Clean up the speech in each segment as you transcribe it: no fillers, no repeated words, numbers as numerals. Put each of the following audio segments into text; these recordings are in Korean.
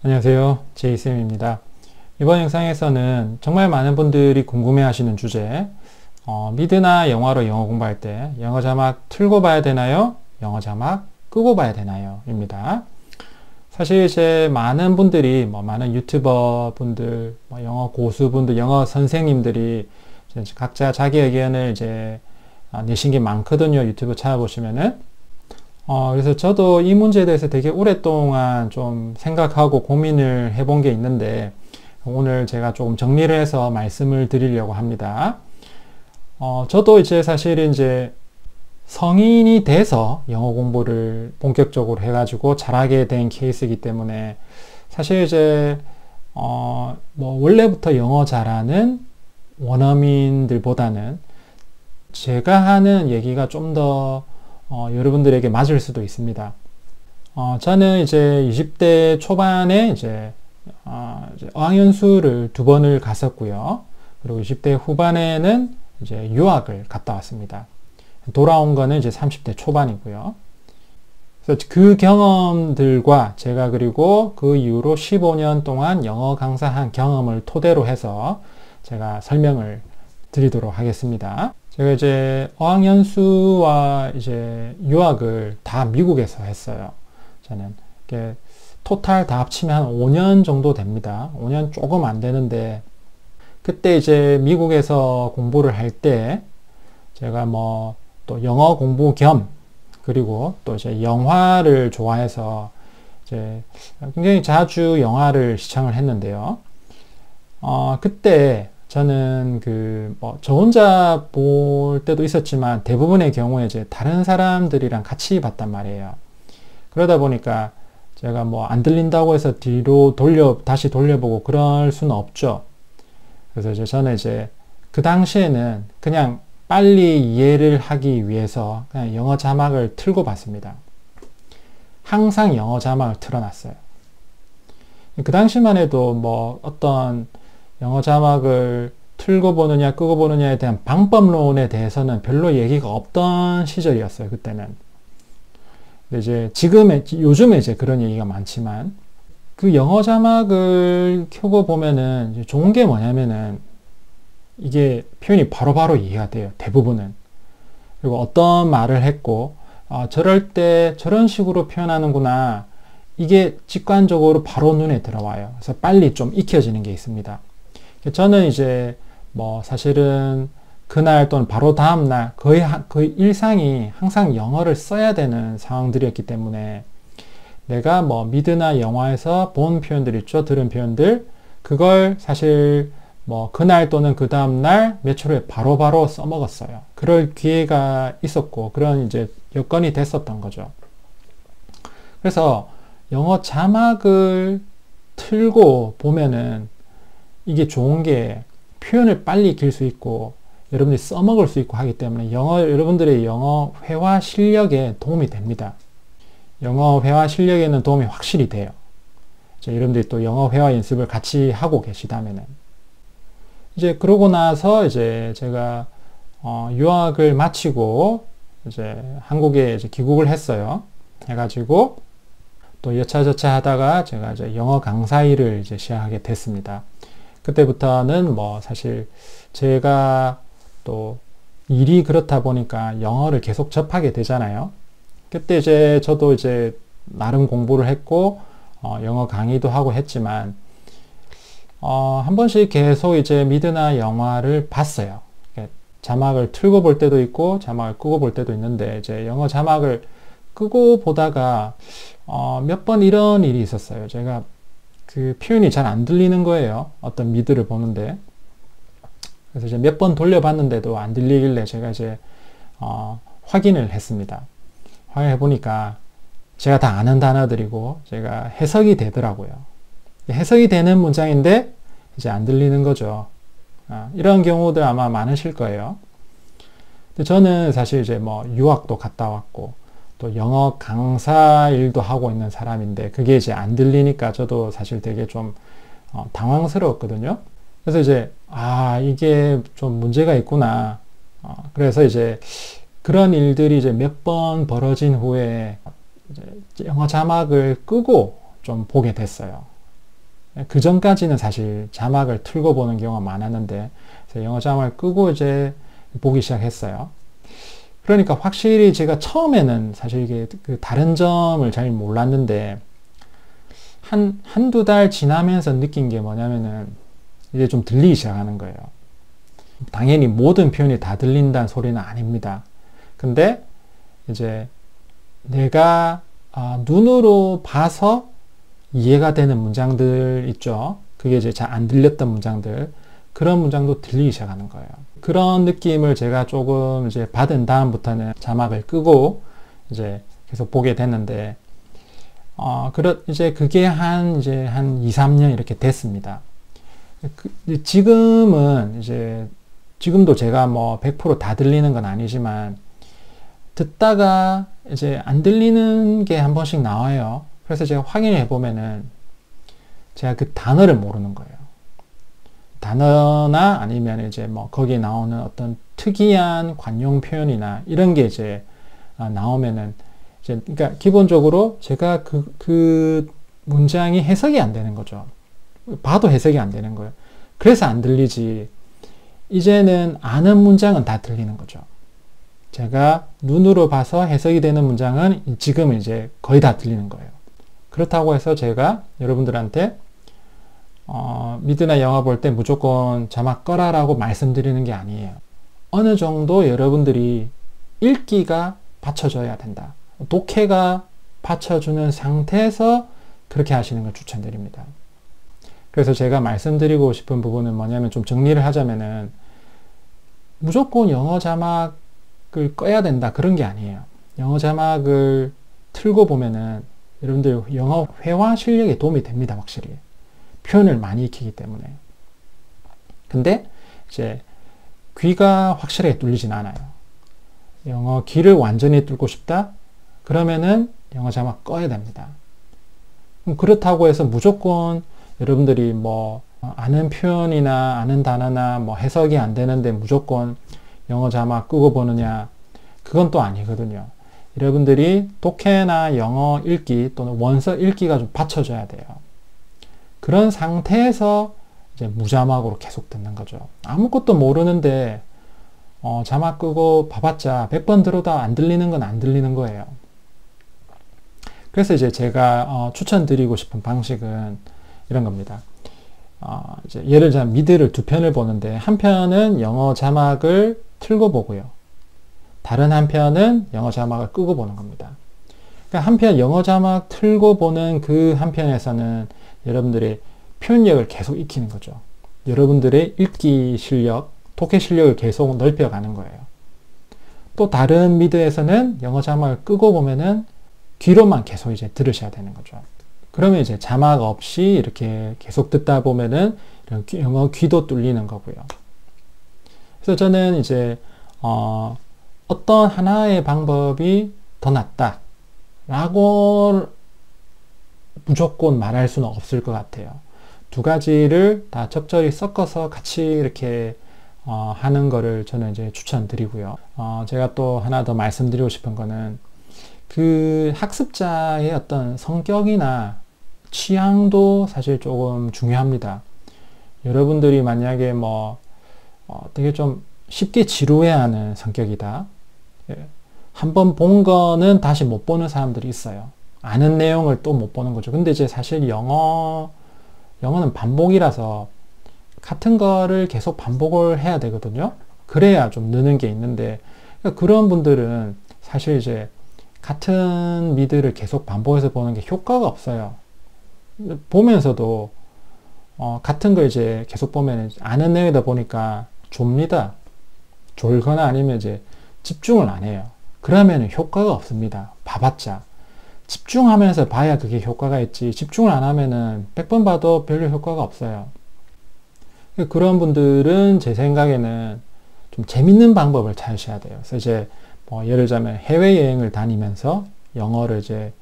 안녕하세요. 제이쌤입니다. 이번 영상에서는 정말 많은 분들이 궁금해 하시는 주제, 미드나 영화로 영어 공부할 때 영어 자막 틀고 봐야 되나요? 영어 자막 끄고 봐야 되나요? 입니다. 사실 이제 많은 분들이, 많은 유튜버 분들, 영어 고수분들, 영어 선생님들이 이제 각자 자기 의견을 이제 내신 게 많거든요. 유튜브 찾아보시면은. 그래서 저도 이 문제에 대해서 되게 오랫동안 좀 생각하고 고민을 해본 게 있는데, 오늘 제가 조금 정리를 해서 말씀을 드리려고 합니다. 저도 이제 사실 이제 성인이 돼서 영어 공부를 본격적으로 해가지고 잘하게 된 케이스이기 때문에, 사실 이제, 원래부터 영어 잘하는 원어민들보다는 제가 하는 얘기가 좀더 여러분들에게 맞을 수도 있습니다. 저는 이제 20대 초반에 이제 어학연수를 2번을 갔었고요. 그리고 20대 후반에는 이제 유학을 갔다 왔습니다. 돌아온 거는 이제 30대 초반이고요. 그래서 그 경험들과 제가 그리고 그 이후로 15년 동안 영어 강사한 경험을 토대로 해서 제가 설명을 드리도록 하겠습니다. 제가 이제 어학연수와 이제 유학을 다 미국에서 했어요. 저는 이게 토탈 다 합치면 한 5년 정도 됩니다. 5년 조금 안 되는데, 그때 이제 미국에서 공부를 할 때 제가 또 영어 공부 겸, 그리고 또 이제 영화를 좋아해서 이제 굉장히 자주 영화를 시청을 했는데요. 그때 저는 저 혼자 볼 때도 있었지만 대부분의 경우에 이제 다른 사람들이랑 같이 봤단 말이에요. 그러다 보니까 제가 안 들린다고 해서 뒤로 다시 돌려보고 그럴 수는 없죠. 그래서 이제 저는 이제 그 당시에는 그냥 빨리 이해를 하기 위해서 그냥 영어 자막을 틀고 봤습니다. 항상 영어 자막을 틀어놨어요. 그 당시만 해도 어떤 영어 자막을 틀고 보느냐 끄고 보느냐에 대한 방법론에 대해서는 별로 얘기가 없던 시절이었어요. 그때는. 근데 이제 요즘에 이제 그런 얘기가 많지만, 그 영어 자막을 켜고 보면은 이제 좋은 게 뭐냐면은 이게 표현이 바로바로 이해가 돼요. 대부분은. 그리고 어떤 말을 했고, 저럴 때 저런 식으로 표현하는구나. 이게 직관적으로 바로 눈에 들어와요. 그래서 빨리 좀 익혀지는 게 있습니다. 저는 이제 사실은 그날 또는 바로 다음날 거의 일상이 항상 영어를 써야 되는 상황들이었기 때문에, 내가 미드나 영화에서 본 표현들 있죠. 들은 표현들, 그걸 사실 그날 또는 그 다음날 몇 초 후에 바로바로 써먹었어요. 그럴 기회가 있었고 그런 이제 여건이 됐었던 거죠. 그래서 영어 자막을 틀고 보면은 이게 좋은 게 표현을 빨리 익힐 수 있고 여러분들이 써먹을 수 있고 하기 때문에 여러분들의 영어 회화 실력에 도움이 됩니다. 영어 회화 실력에는 도움이 확실히 돼요. 여러분들이 또 영어 회화 연습을 같이 하고 계시다면은. 이제 그러고 나서 이제 제가 유학을 마치고 이제 한국에 이제 귀국을 했어요. 해가지고 또 여차저차 하다가 제가 이제 영어 강사 일을 이제 시작하게 됐습니다. 그때부터는 사실 제가 또 일이 그렇다 보니까 영어를 계속 접하게 되잖아요. 그때 이제 저도 이제 나름 공부를 했고 영어 강의도 하고 했지만 한 번씩 계속 이제 미드나 영화를 봤어요. 자막을 틀고 볼 때도 있고 자막을 끄고 볼 때도 있는데, 이제 영어 자막을 끄고 보다가 몇 번 이런 일이 있었어요. 제가 그 표현이 잘 안 들리는 거예요. 어떤 미드를 보는데. 그래서 이제 몇 번 돌려봤는데도 안 들리길래 제가 이제 확인을 했습니다. 확인해 보니까 제가 다 아는 단어들이고 제가 해석이 되더라고요. 해석이 되는 문장인데 이제 안 들리는 거죠. 이런 경우들 아마 많으실 거예요. 근데 저는 사실 이제 유학도 갔다 왔고 또 영어 강사 일도 하고 있는 사람인데, 그게 이제 안 들리니까 저도 사실 되게 좀 당황스러웠거든요. 그래서 이제 이게 좀 문제가 있구나. 그래서 이제 그런 일들이 이제 몇 번 벌어진 후에 이제 영어 자막을 끄고 좀 보게 됐어요. 그 전까지는 사실 자막을 틀고 보는 경우가 많았는데 영어 자막을 끄고 이제 보기 시작했어요. 그러니까 확실히 제가 처음에는 사실 이게 그 다른 점을 잘 몰랐는데 한두 달 지나면서 느낀 게 뭐냐면은 이제 좀 들리기 시작하는 거예요. 당연히 모든 표현이 다 들린다는 소리는 아닙니다. 근데 이제 내가 눈으로 봐서 이해가 되는 문장들 있죠. 그게 이제 잘 안 들렸던 문장들, 그런 문장도 들리기 시작하는 거예요. 그런 느낌을 제가 조금 이제 받은 다음부터는 자막을 끄고 이제 계속 보게 됐는데, 이제 그게 한 2, 3년 이렇게 됐습니다. 지금도 제가 뭐 100% 다 들리는 건 아니지만, 듣다가 이제 안 들리는 게 한 번씩 나와요. 그래서 제가 확인해 보면은 제가 그 단어를 모르는 거예요. 단어나 아니면 이제 뭐 거기에 나오는 어떤 특이한 관용 표현이나 이런 게 이제 나오면은 그러니까 기본적으로 제가 그 문장이 해석이 안 되는 거죠. 봐도 해석이 안 되는 거예요. 그래서 안 들리지. 이제는 아는 문장은 다 들리는 거죠. 제가 눈으로 봐서 해석이 되는 문장은 지금 이제 거의 다 들리는 거예요. 그렇다고 해서 제가 여러분들한테 미드나 영화 볼 때 무조건 자막 꺼라라고 말씀드리는 게 아니에요. 어느 정도 여러분들이 읽기가 받쳐줘야 된다. 독해가 받쳐주는 상태에서 그렇게 하시는 걸 추천드립니다. 그래서 제가 말씀드리고 싶은 부분은 뭐냐면, 좀 정리를 하자면은 무조건 영어 자막을 꺼야 된다 그런 게 아니에요. 영어 자막을 틀고 보면은 여러분들 영어 회화 실력에 도움이 됩니다. 확실히 표현을 많이 익히기 때문에. 근데 이제 귀가 확실하게 뚫리진 않아요. 영어 귀를 완전히 뚫고 싶다? 그러면은 영어 자막 꺼야 됩니다. 그렇다고 해서 무조건 여러분들이 뭐 아는 표현이나 아는 단어나 뭐 해석이 안 되는데 무조건 영어 자막 끄고 보느냐, 그건 또 아니거든요. 여러분들이 독해나 영어 읽기 또는 원서 읽기가 좀 받쳐줘야 돼요. 그런 상태에서 이제 무자막으로 계속 듣는 거죠. 아무것도 모르는데 자막 끄고 봐봤자 100번 들어도 안 들리는 건 안 들리는 거예요. 그래서 이제 제가 추천드리고 싶은 방식은 이런 겁니다. 이제 예를 들면 미드를 두 편을 보는데, 한 편은 영어 자막을 틀고 보고요. 다른 한 편은 영어 자막을 끄고 보는 겁니다. 그러니까 한편 영어 자막 틀고 보는 그 한 편에서는 여러분들의 표현력을 계속 익히는 거죠. 여러분들의 읽기 실력, 독해 실력을 계속 넓혀가는 거예요. 또 다른 미드에서는 영어 자막을 끄고 보면은 귀로만 계속 이제 들으셔야 되는 거죠. 그러면 이제 자막 없이 이렇게 계속 듣다 보면은 이런 영어 귀도 뚫리는 거고요. 그래서 저는 이제 어떤 하나의 방법이 더 낫다 라고 무조건 말할 수는 없을 것 같아요. 두 가지를 다 적절히 섞어서 같이 이렇게 하는 거를 저는 이제 추천드리고요. 제가 또 하나 더 말씀드리고 싶은 거는, 그 학습자의 어떤 성격이나 취향도 사실 조금 중요합니다. 여러분들이 만약에 되게 좀 쉽게 지루해하는 성격이다. 한번 본 거는 다시 못 보는 사람들이 있어요. 아는 내용을 또 못 보는 거죠. 근데 이제 사실 영어는 반복이라서 같은 거를 계속 반복을 해야 되거든요. 그래야 좀 느는 게 있는데, 그러니까 그런 분들은 사실 이제 같은 미드를 계속 반복해서 보는 게 효과가 없어요. 보면서도 같은 거 이제 계속 보면 아는 내용이다 보니까 좁니다. 졸거나 아니면 이제 집중을 안 해요. 그러면 효과가 없습니다. 봐봤자. 집중하면서 봐야 그게 효과가 있지, 집중을 안 하면은 100번 봐도 별로 효과가 없어요. 그런 분들은 제 생각에는 좀 재밌는 방법을 찾으셔야 돼요. 그래서 이제 예를 들자면 해외여행을 다니면서 영어를 이제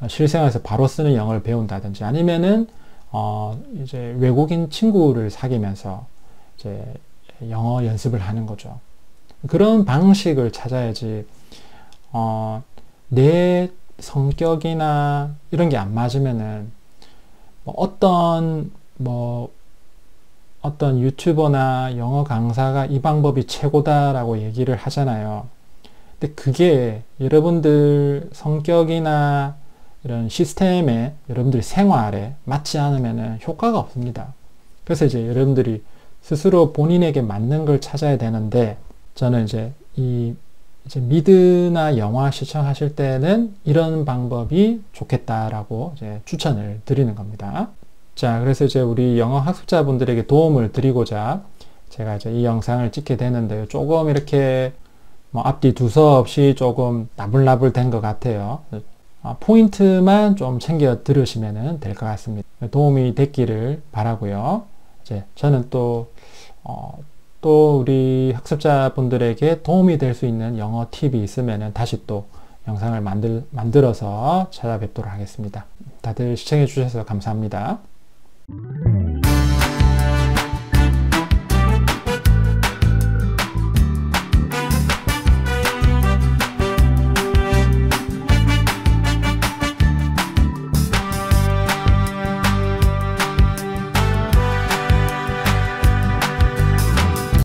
실생활에서 바로 쓰는 영어를 배운다든지, 아니면은 이제 외국인 친구를 사귀면서 이제 영어 연습을 하는 거죠. 그런 방식을 찾아야지 내 성격이나 이런 게 안 맞으면은 어떤 뭐 어떤 유튜버나 영어 강사가 이 방법이 최고다라고 얘기를 하잖아요. 근데 그게 여러분들 성격이나 이런 시스템에, 여러분들 생활에 맞지 않으면 효과가 없습니다. 그래서 이제 여러분들이 스스로 본인에게 맞는 걸 찾아야 되는데, 저는 이제 이제 미드나 영화 시청하실 때는 이런 방법이 좋겠다라고 이제 추천을 드리는 겁니다. 자, 그래서 이제 우리 영어 학습자분들에게 도움을 드리고자 제가 이제 이 영상을 찍게 되는데요. 조금 이렇게 뭐 앞뒤 두서 없이 조금 나불나불 된 것 같아요. 포인트만 좀 챙겨 들으시면 될 것 같습니다. 도움이 됐기를 바라고요. 이제 저는 또 우리 학습자분들에게 도움이 될 수 있는 영어 팁이 있으면 다시 또 영상을 만들어서 찾아뵙도록 하겠습니다. 다들 시청해 주셔서 감사합니다.